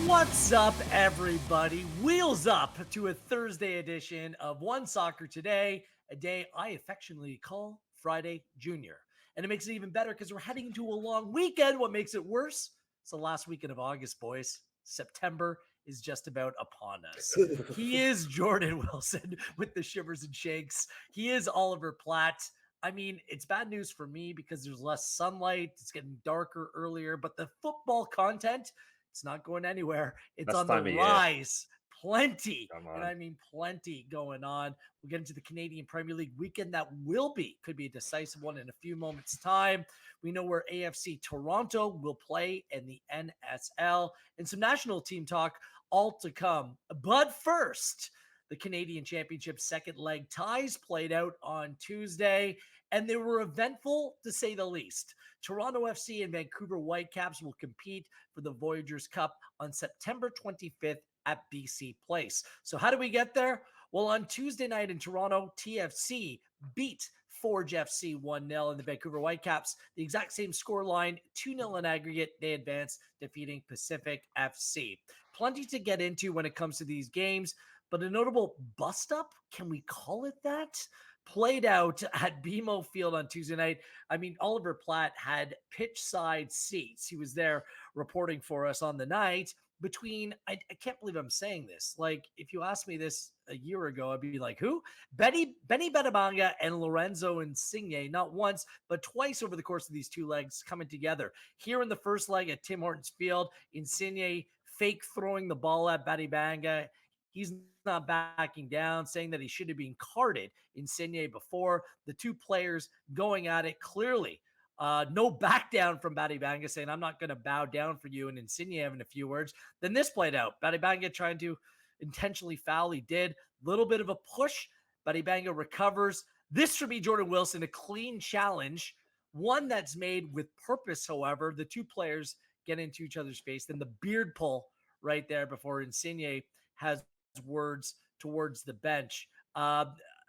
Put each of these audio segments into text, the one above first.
What's up, everybody? Wheels up to a Thursday edition of One Soccer Today, a day I affectionately call Friday Junior. And it makes it even better because we're heading into a long weekend. What makes it worse? It's the last weekend of August, boys. September is just about upon us. He is Jordan Wilson with the shivers and shakes. He is Oliver Platt. I mean, it's bad news for me because there's less sunlight. It's getting darker earlier, but the football content, it's not going anywhere. It's Best on the time of year. rise. Plenty, Come and on. I mean plenty going on. We'll get into the Canadian Premier League weekend that could be a decisive one in a few moments' time. We know where AFC Toronto will play in the NSL and some national team talk all to come. But first, the Canadian Championship second leg ties played out on Tuesday, and they were eventful to say the least. Toronto FC and Vancouver Whitecaps will compete for the Voyageurs Cup on September 25th at BC Place. So, how do we get there? Well, on Tuesday night in Toronto, TFC beat Forge FC 1-0, and the Vancouver Whitecaps, the exact same scoreline, 2-0 in aggregate. They advanced, defeating Pacific FC. Plenty to get into when it comes to these games, but a notable bust-up, can we call it that? Played out at BMO Field on Tuesday night. I mean, Oliver Platt had pitch side seats. He was there reporting for us on the night between, I can't believe I'm saying this. Like, if you asked me this a year ago, I'd be like, who? Benny Betabanga and Lorenzo Insigne, not once, but twice over the course of these two legs coming together. Here in the first leg at Tim Hortons Field, Insigne fake throwing the ball at Betabanga. He's not backing down, saying that he should have been carded Insigne before. The two players going at it clearly. No back down from Betabanga, saying, I'm not going to bow down for you, and Insigne having a few words. Then this played out. Betabanga trying to intentionally foul. He did. Little bit of a push. Betabanga recovers. This for me, Jordan Wilson, a clean challenge. One that's made with purpose, however. The two players get into each other's face. Then the beard pull right there before Insigne has words towards the bench.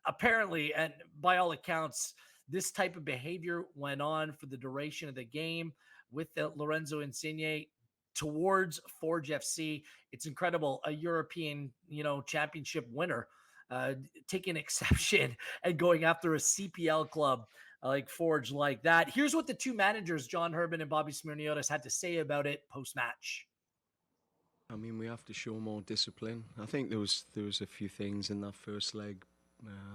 Apparently, and by all accounts, this type of behavior went on for the duration of the game with Lorenzo Insigne towards Forge FC. It's incredible. A European, championship winner taking exception and going after a CPL club like Forge like that. Here's what the two managers, John Herdman and Bobby Smirniotis, had to say about it post-match. I mean, we have to show more discipline. I think there was a few things in that first leg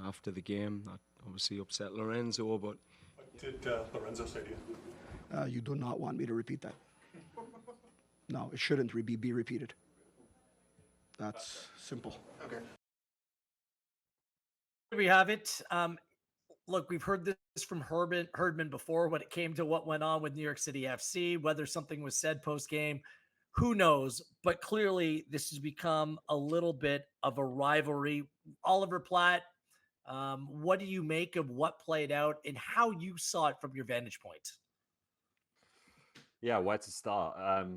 after the game that obviously upset Lorenzo. But what did Lorenzo say to you? You do not want me to repeat that. No, it shouldn't be repeated. That's simple. Okay. We have it. Look, we've heard this from Herdman before when it came to what went on with New York City FC, whether something was said post-game, who knows? But clearly this has become a little bit of a rivalry. Oliver Platt, what do you make of what played out and how you saw it from your vantage point? Yeah, where to start?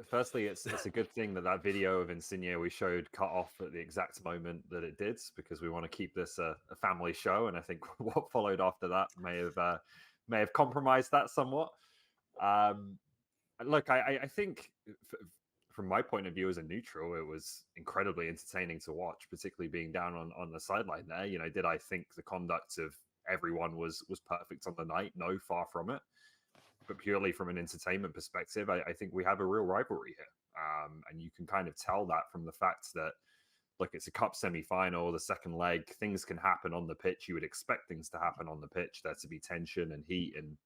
Firstly, it's a good thing that video of Insigne we showed cut off at the exact moment that it did, because we want to keep this a family show, and I think what followed after that may have compromised that somewhat. Look, I think from my point of view as a neutral, it was incredibly entertaining to watch, particularly being down on the sideline there. Did I think the conduct of everyone was perfect on the night? No, far from it. But purely from an entertainment perspective, I think we have a real rivalry here. And you can kind of tell that from the fact that, look, it's a cup semi-final, the second leg, things can happen on the pitch. You would expect things to happen on the pitch, there to be tension and heat and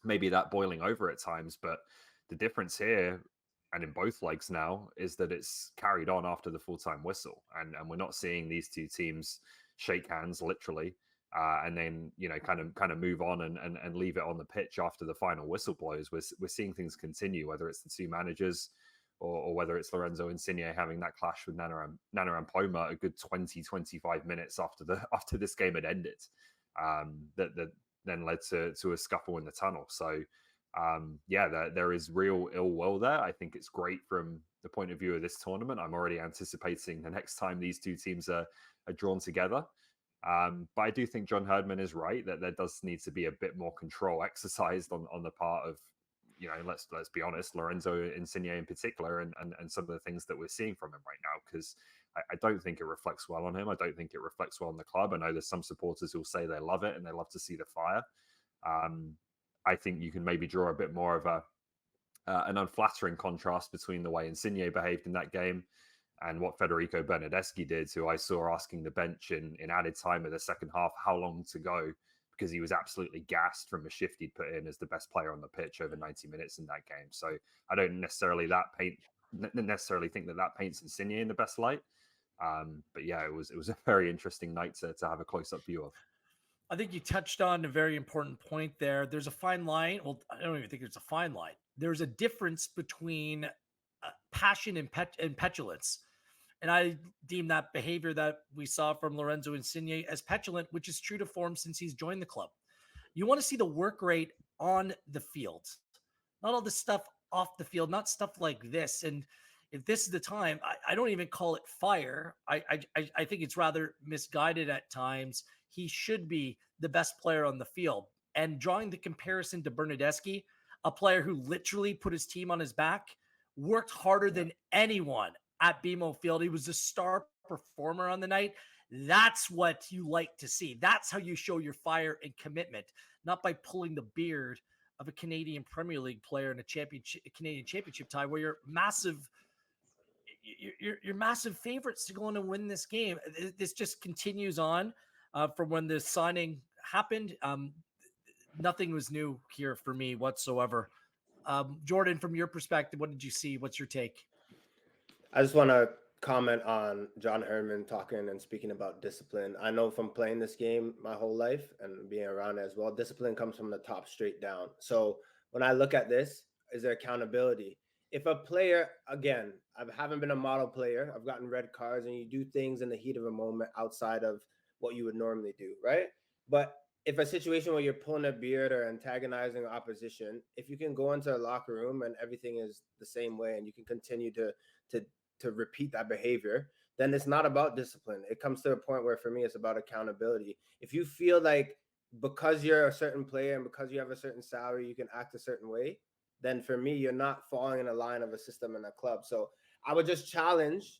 maybe that boiling over at times. But the difference here, and in both legs now, is that it's carried on after the full-time whistle. And we're not seeing these two teams shake hands, literally. And then kind of move on and leave it on the pitch after the final whistle blows. We're seeing things continue, whether it's the two managers or whether it's Lorenzo Insigne having that clash with Nana Ampoma a good 20-25 minutes after this game had ended. That then led to a scuffle in the tunnel. So there is real ill will there. I think it's great from the point of view of this tournament. I'm already anticipating the next time these two teams are drawn together. But I do think John Herdman is right that there does need to be a bit more control exercised on the part of let's be honest, Lorenzo Insigne in particular, and some of the things that we're seeing from him right now, because I don't think it reflects well on him. I don't think it reflects well on the club. I know there's some supporters who'll say they love it and they love to see the fire. I think you can maybe draw a bit more of an unflattering contrast between the way Insigne behaved in that game and what Federico Bernardeschi did, who I saw asking the bench in added time of the second half how long to go, because he was absolutely gassed from a shift he'd put in as the best player on the pitch over 90 minutes in that game. So I don't necessarily think that paints Insigne in the best light. But yeah, it was a very interesting night to have a close-up view of. I think you touched on a very important point there. There's a fine line. Well, I don't even think it's a fine line. There's a difference between passion and petulance. And I deem that behavior that we saw from Lorenzo Insigne as petulant, which is true to form since he's joined the club. You want to see the work rate on the field, not all the stuff off the field, not stuff like this. And if this is the time, I don't even call it fire. I think it's rather misguided at times. He should be the best player on the field. And drawing the comparison to Bernardeschi, a player who literally put his team on his back, worked harder than anyone at BMO Field. He was the star performer on the night. That's what you like to see. That's how you show your fire and commitment, not by pulling the beard of a Canadian Premier League player in a Canadian Championship tie where you're massive favorites to go in and win this game. This just continues on from when the signing happened. Nothing was new here for me whatsoever. Jordan, from your perspective, what did you see? What's your take? I just want to comment on John Herdman talking and speaking about discipline. I know from playing this game my whole life and being around it as well, discipline comes from the top straight down. So when I look at this, is there accountability? If a player, again, I haven't been a model player, I've gotten red cards, and you do things in the heat of a moment outside of what you would normally do, right? But if a situation where you're pulling a beard or antagonizing opposition, if you can go into a locker room and everything is the same way and you can continue to repeat that behavior, then it's not about discipline. It comes to a point where for me, it's about accountability. If you feel like because you're a certain player and because you have a certain salary, you can act a certain way, then for me, you're not falling in a line of a system in a club. So I would just challenge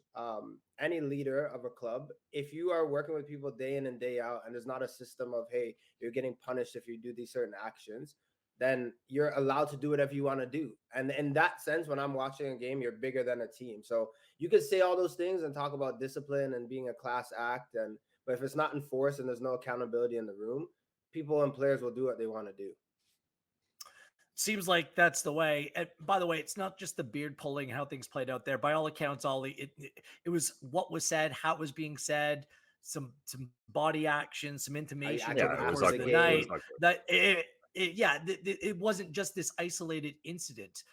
any leader of a club. If you are working with people day in and day out, and there's not a system of, hey, you're getting punished if you do these certain actions, then you're allowed to do whatever you want to do. And in that sense, when I'm watching a game, you're bigger than a team. So you could say all those things and talk about discipline and being a class act. But if it's not enforced and there's no accountability in the room, people and players will do what they want to do. Seems like that's the way. And by the way, it's not just the beard pulling, how things played out there. By all accounts, Ollie, it was what was said, how it was being said, some body action, some intimation over the course of the night. That it wasn't just this isolated incident.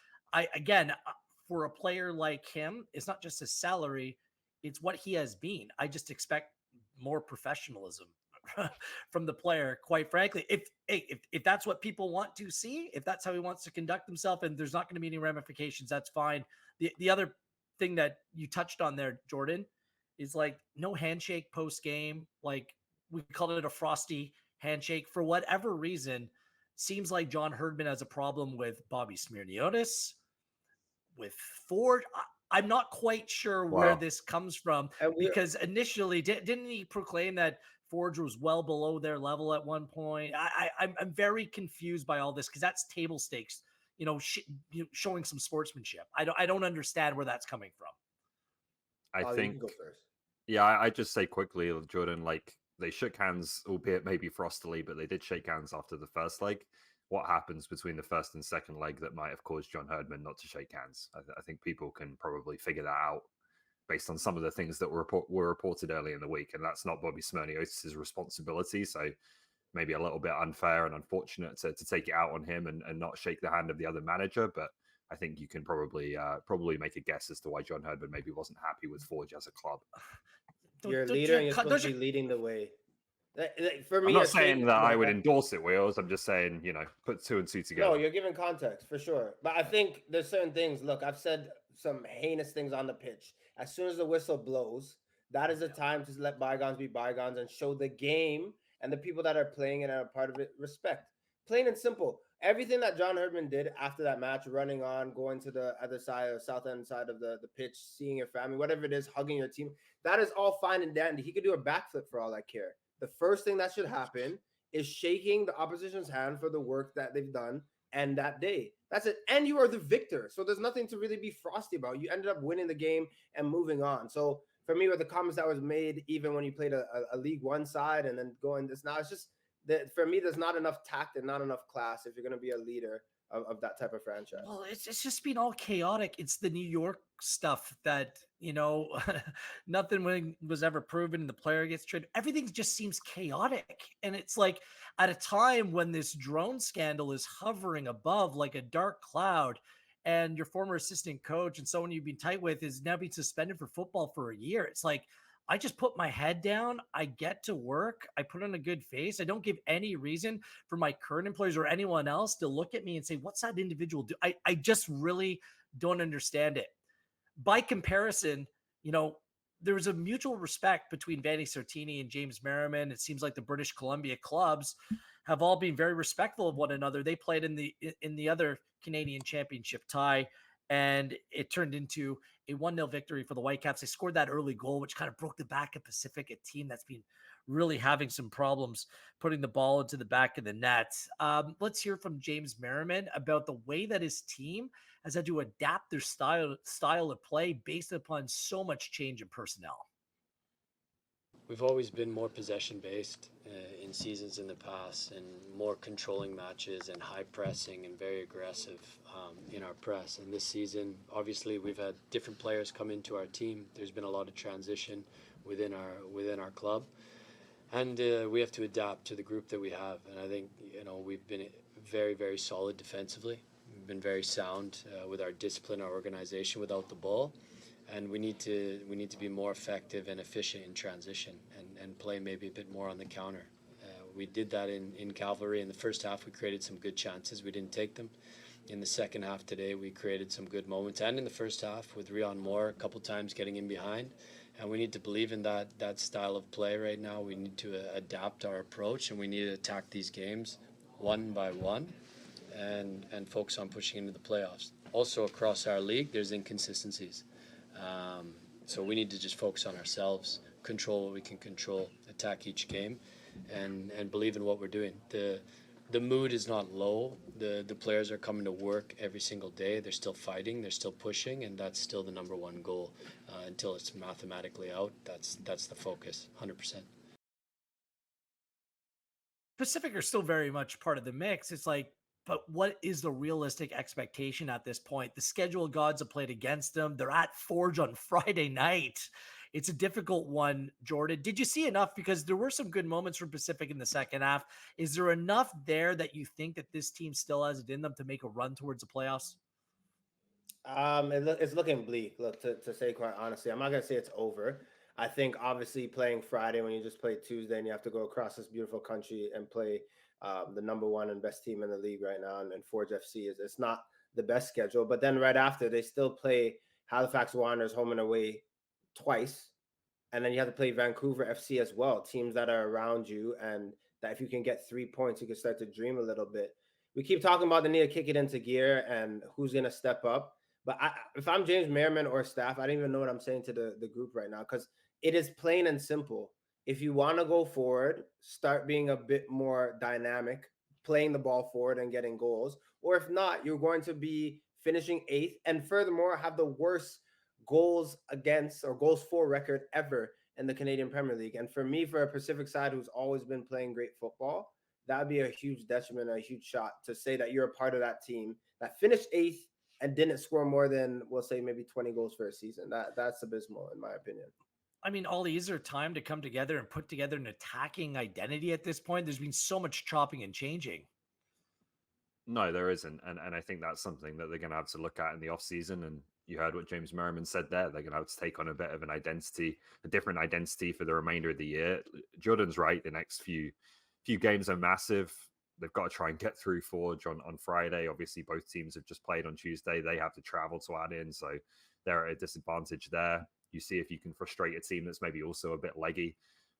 For a player like him, it's not just his salary, it's what he has been. I just expect more professionalism from the player, quite frankly. If that's what people want to see, if that's how he wants to conduct himself, and there's not going to be any ramifications, that's fine. The other thing that you touched on there, Jordan, is like no handshake post game. Like we called it a frosty handshake for whatever reason. Seems like John Herdman has a problem with Bobby Smirniotis, with Forge. I'm not quite sure where this comes from, because initially didn't he proclaim that Forge was well below their level at one point? I'm very confused by all this, because that's table stakes, showing some sportsmanship. I don't understand where that's coming from. I think, you can go first. Yeah, I just say quickly, Jordan, like they shook hands, albeit maybe frostily, but they did shake hands after the first leg. What happens between the first and second leg that might have caused John Herdman not to shake hands? I think people can probably figure that out based on some of the things that were reported early in the week, and that's not Bobby Smirniotis' responsibility. So maybe a little bit unfair and unfortunate to take it out on him and not shake the hand of the other manager. But I think you can probably make a guess as to why John Herdman maybe wasn't happy with Forge as a club. You're a leader, and you're supposed to be leading the way. For me, I'm not saying that I would endorse it, Wheels. I'm just saying, put two and two together. No, you're giving context for sure. But I think there's certain things. Look, I've said some heinous things on the pitch. As soon as the whistle blows, that is the time to let bygones be bygones and show the game and the people that are playing it and are part of it respect. Plain and simple. everything that John Herdman did after that match, running on, going to the other side or south end side of the pitch, seeing your family, whatever it is, hugging your team, that is all fine and dandy. He could do a backflip for all I care. The first thing that should happen is shaking the opposition's hand for the work that they've done and that day. That's it. And you are the victor. So there's nothing to really be frosty about. You ended up winning the game and moving on. So for me, with the comments that was made, even when you played a League One side and then going this now, it's just that for me, there's not enough tact and not enough class if you're going to be a leader of that type of franchise. Well, it's just been all chaotic. It's the New York stuff that, nothing was ever proven and the player gets traded. Everything just seems chaotic. And it's like at a time when this drone scandal is hovering above like a dark cloud, and your former assistant coach and someone you've been tight with is now being suspended for football for a year. It's like, I just put my head down. I get to work. I put on a good face. I don't give any reason for my current employers or anyone else to look at me and say, what's that individual do? I just really don't understand it. By comparison, there was a mutual respect between Vanni Sartini and James Merriman. It seems like the British Columbia clubs have all been very respectful of one another. They played in the other Canadian Championship tie, and it turned into a 1-0 victory for the Whitecaps. They scored that early goal, which kind of broke the back of Pacific, a team that's been really having some problems putting the ball into the back of the net. Let's hear from James Merriman about the way that his team has had to adapt their style of play based upon so much change in personnel. We've always been more possession-based in seasons in the past, and more controlling matches and high pressing and very aggressive in our press. And this season, obviously, we've had different players come into our team. There's been a lot of transition within our club, and we have to adapt to the group that we have. And I think we've been very, very solid defensively. We've been very sound with our discipline, our organization without the ball. And we need to be more effective and efficient in transition and play maybe a bit more on the counter. We did that in Cavalry. In the first half, we created some good chances. We didn't take them. In the second half today, we created some good moments. And in the first half, with Rion Moore a couple times getting in behind. And we need to believe in that style of play right now. We need to adapt our approach, and we need to attack these games one by one and focus on pushing into the playoffs. Also, across our league, there's inconsistencies. So we need to just focus on ourselves, control what we can control, attack each game, and believe in what we're doing. The mood is not low. The players are coming to work every single day. They're still fighting. They're still pushing, and that's still the number one goal. Until it's mathematically out, that's the focus, 100%. Pacific are still very much part of the mix. It's like, but what is the realistic expectation at this point? The schedule gods have played against them. They're at Forge on Friday night. It's a difficult one, Jordan. Did you see enough? Because there were some good moments from Pacific in the second half. Is there enough there that you think that this team still has it in them to make a run towards the playoffs? It's looking bleak. Look, to say quite honestly, I'm not going to say it's over. I think obviously playing Friday when you just played Tuesday and you have to go across this beautiful country and play the number one and best team in the league right now, and Forge FC it's not the best schedule. But then right after, they still play Halifax Wanderers home and away twice, and then you have to play Vancouver FC as well, teams that are around you, and that if you can get 3 points, you can start to dream a little bit. We keep talking about the need to kick it into gear and who's going to step up. But if I'm James Merriman or staff, I don't even know what I'm saying to the group right now, because it is plain and simple. If you want to go forward, start being a bit more dynamic, playing the ball forward and getting goals. Or if not, you're going to be finishing 8th and furthermore have the worst goals against or goals for record ever in the Canadian Premier League. And for me, for a Pacific side who's always been playing great football, that would be a huge detriment, a huge shot to say that you're a part of that team that finished 8th and didn't score more than, we'll say, maybe 20 goals for a season. That's abysmal, in my opinion. I mean, Ollie, is there time to come together and put together an attacking identity at this point? There's been so much chopping and changing. No, there isn't. And I think that's something that they're going to have to look at in the offseason. And you heard what James Merriman said there. They're going to have to take on a bit of an identity, a different identity for the remainder of the year. Jordan's right. The next few games are massive. They've got to try and get through Forge on Friday. Obviously, both teams have just played on Tuesday. They have to travel to add in, so they're at a disadvantage there. You see if you can frustrate a team that's maybe also a bit leggy.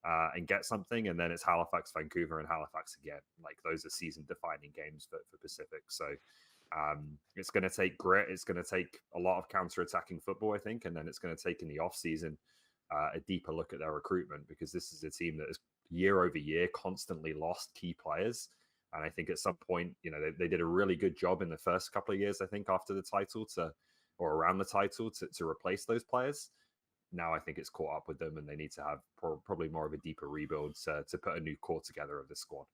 and get something. And then it's Halifax, Vancouver, and Halifax again. Like those are season-defining games for Pacific. So it's going to take grit. It's going to take a lot of counter-attacking football, I think. And then it's going to take in the off-season a deeper look at their recruitment, because this is a team that has year over year constantly lost key players. And I think at some point, they did a really good job in the first couple of years, I think, after the title or around the title to replace those players. Now I think it's caught up with them, and they need to have probably more of a deeper rebuild to put a new core together of the squad.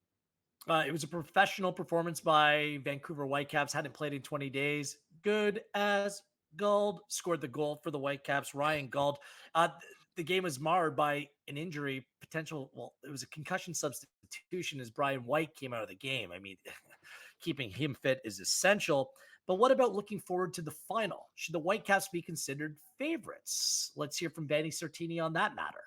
It was a professional performance by Vancouver Whitecaps. Hadn't played in 20 days. Good as gold. Scored the goal for the Whitecaps. Ryan Gould. The game was marred by an injury potential. Well, it was a concussion substitution as Brian White came out of the game. I mean, keeping him fit is essential. But what about looking forward to the final? Should the Whitecaps be considered favorites? Let's hear from Benny Sartini on that matter.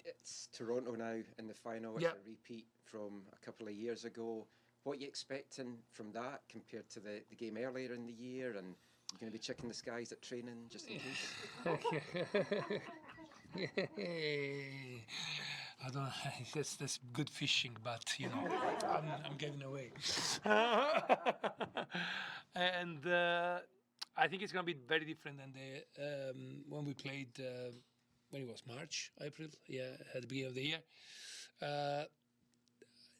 It's Toronto now in the final. It's a repeat from a couple of years ago. What are you expecting from that compared to the game earlier in the year? And you're going to be checking the skies at training just in case? I don't know. That's good fishing, but I'm getting away. And I think it's going to be very different than when we played when it was March, April, at the beginning of the year.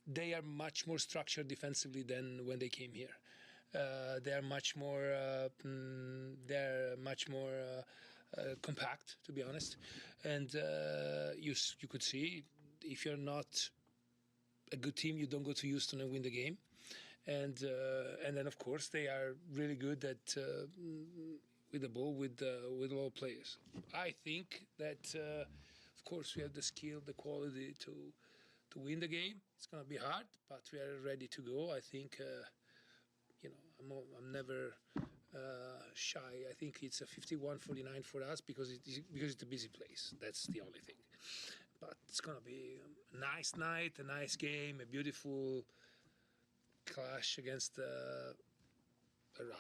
They are much more structured defensively than when they came here. They are much more. Compact, to be honest, and you could see if you're not a good team, you don't go to Houston and win the game, and then of course they are really good at with the ball with all players. I think that of course we have the skill, the quality to win the game. It's gonna be hard, but we are ready to go. I think I'm never shy. I think it's a 51-49 for us because it's a busy place. That's the only thing. But it's gonna be a nice night, a nice game, a beautiful clash against a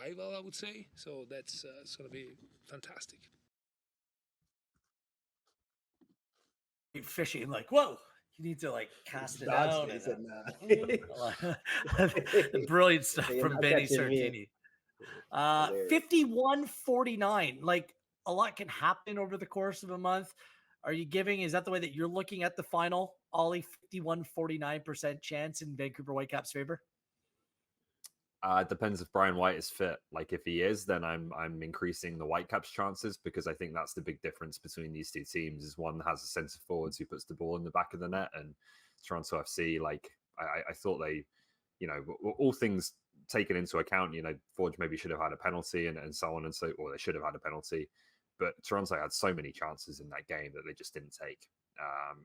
rival, I would say. So that's it's gonna be fantastic. Fishing, like, whoa. You need to cast it out. Brilliant stuff from Benny Sartini. 51-49. Like, a lot can happen over the course of a month. Is that the way that you're looking at the final, Ollie? 51-49% chance in Vancouver Whitecaps' favor? It depends if Brian White is fit. Like, if he is, then I'm increasing the Whitecaps' chances, because I think that's the big difference between these two teams. Is one has a centre forwards who puts the ball in the back of the net, and Toronto FC, I thought they, all things taken into account, Forge maybe should have had a penalty and so on, or they should have had a penalty, but Toronto had so many chances in that game that they just didn't take.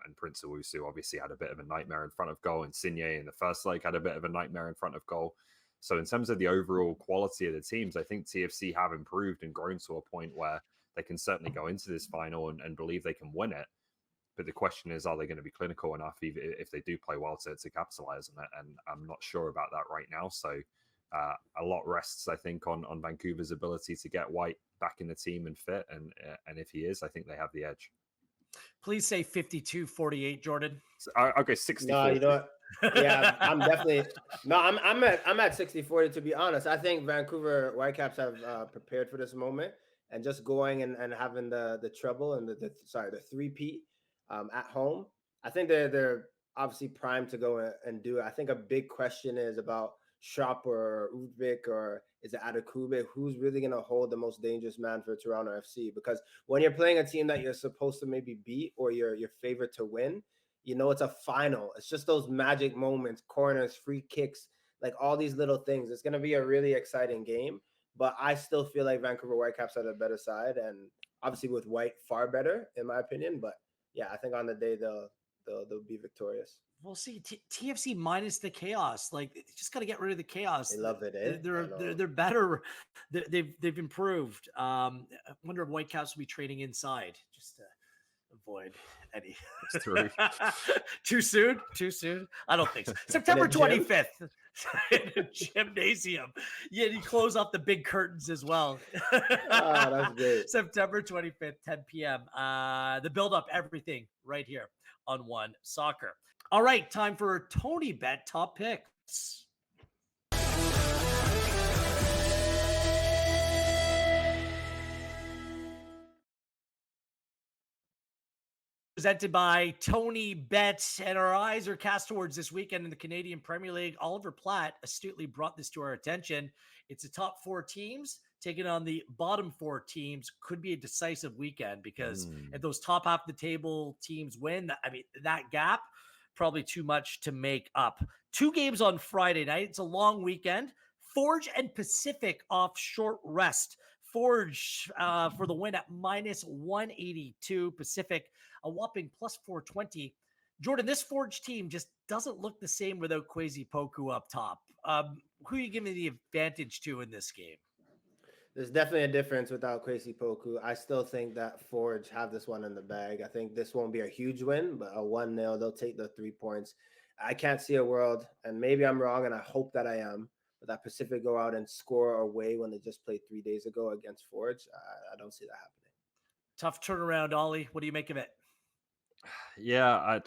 And Prince Owusu obviously had a bit of a nightmare in front of goal, and Signé in the first leg had a bit of a nightmare in front of goal. So in terms of the overall quality of the teams, I think TFC have improved and grown to a point where they can certainly go into this final and believe they can win it. But the question is, are they going to be clinical enough if they do play well to capitalize on it? And I'm not sure about that right now. So a lot rests, I think, on Vancouver's ability to get White back in the team and fit. And if he is, I think they have the edge. Please say 52-48, Jordan. Okay, 64. No, you know what? Yeah, I'm definitely I'm at 60-40, to be honest. I think Vancouver Whitecaps have prepared for this moment, and just going and having the treble and the three-peat at home. I think they're obviously primed to go and do it. I think a big question is about Shop or Udvik, or is it Adekube? Who's really going to hold the most dangerous man for Toronto FC? Because when you're playing a team that you're supposed to maybe beat, or you're favorite to win, it's a final. It's just those magic moments, corners, free kicks, like all these little things. It's going to be a really exciting game, but I still feel like Vancouver Whitecaps are the better side, and obviously with White far better, in my opinion. But yeah, I think on the day they'll be victorious. We'll see. TFC minus the chaos. Like, they just got to get rid of the chaos. They love it. Eh? They're better. They've improved. I wonder if Whitecaps will be trading inside just to avoid any. It's true. Too soon. I don't think so. September 25th. in a gymnasium. Yeah, you close off the big curtains as well. That's great. September 25th, 10 p.m. The build up, everything right here on One Soccer. All right, time for TonyBet top picks. Presented by TonyBet, and our eyes are cast towards this weekend in the Canadian Premier League. Oliver Platt astutely brought this to our attention. It's the top 4 teams taking on the bottom 4 teams. Could be a decisive weekend because if those top half of the table teams win, I mean, that gap, probably too much to make up. 2 games on Friday night. It's a long weekend. Forge and Pacific off short rest. Forge for the win at -182. Pacific a whopping +420. Jordan, this Forge team just doesn't look the same without Kwesi Poku up top. Who are you giving the advantage to in this game? There's definitely a difference without Kwesi Poku. I still think that Forge have this one in the bag. I think this won't be a huge win, but a 1-0, they'll take the 3 points. I can't see a world, and maybe I'm wrong, and I hope that I am, but that Pacific go out and score away when they just played 3 days ago against Forge. I don't see that happening. Tough turnaround, Ollie. What do you make of it? Yeah,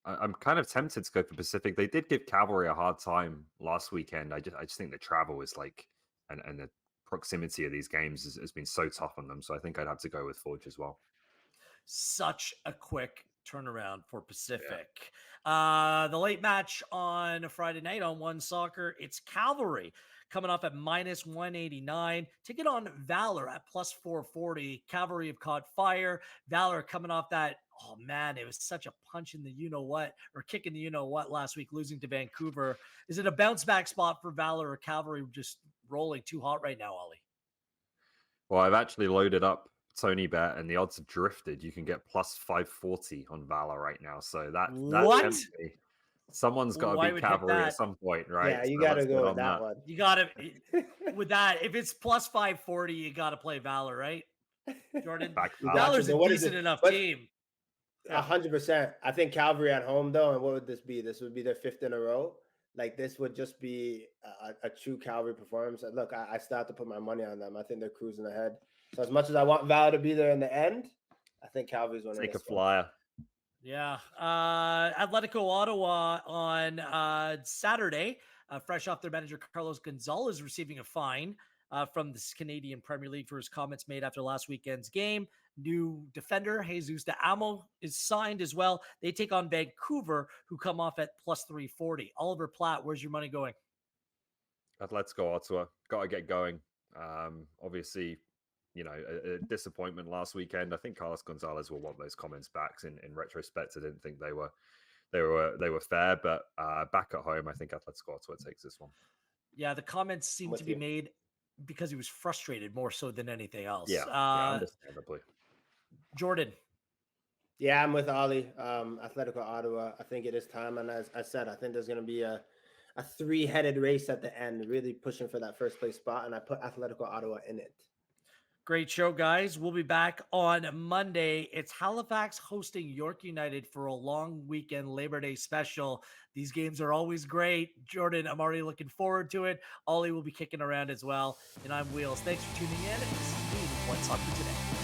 I'm kind of tempted to go for Pacific. They did give Cavalry a hard time last weekend. I just think the travel is like, and the proximity of these games has been so tough on them. So I think I'd have to go with Forge as well. Such a quick turnaround for Pacific. Yeah. The late match on a Friday night on One Soccer, it's Cavalry coming off at -189, taking on Valor at +440. Cavalry have caught fire. Valor coming off that, oh man, it was such a punch in the you-know-what, or kick in the you-know-what last week, losing to Vancouver. Is it a bounce-back spot for Valor, or Cavalry just rolling too hot right now, Ollie? Well, I've actually loaded up TonyBet, and the odds have drifted. You can get +540 on Valor right now. So that tempts me. Someone's got to be Cavalry at some point, right? Yeah, you got to go with that one. You got to, with that, if it's +540, you got to play Valor, right? Jordan? Valor's a decent enough team. 100%. I think Cavalry at home, though, and what would this be? This would be their 5th in a row. Like, this would just be a true Cavalry performance. Look, I still have to put my money on them. I think they're cruising ahead. So as much as I want Valor to be there in the end, I think Cavalry's winning. Take a flyer. Yeah. Atletico Ottawa on Saturday, fresh off their manager Carlos Gonzalez receiving a fine from the Canadian Premier League for his comments made after last weekend's game. New defender Jesus de Amo is signed as well. They take on Vancouver, who come off at +340. Oliver Platt, where's your money going? Atletico Ottawa. Got to get going. Obviously, you know, a disappointment last weekend. I think Carlos Gonzalez will want those comments back. In retrospect, I didn't think they were fair, but back at home, I think Atletico Ottawa takes this one. Yeah, the comments seem to be made because he was frustrated more so than anything else. Yeah, understandably. Jordan. Yeah, I'm with Ollie. Atletico Ottawa. I think it is time, and as I said, I think there's going to be a 3-headed race at the end, really pushing for that first place spot, and I put Atletico Ottawa in it. Great show, guys. We'll be back on Monday. It's Halifax hosting York United for a long weekend Labor Day special. These games are always great. Jordan, I'm already looking forward to it. Ollie will be kicking around as well. And I'm Wheels. Thanks for tuning in. And this is One Soccer Today.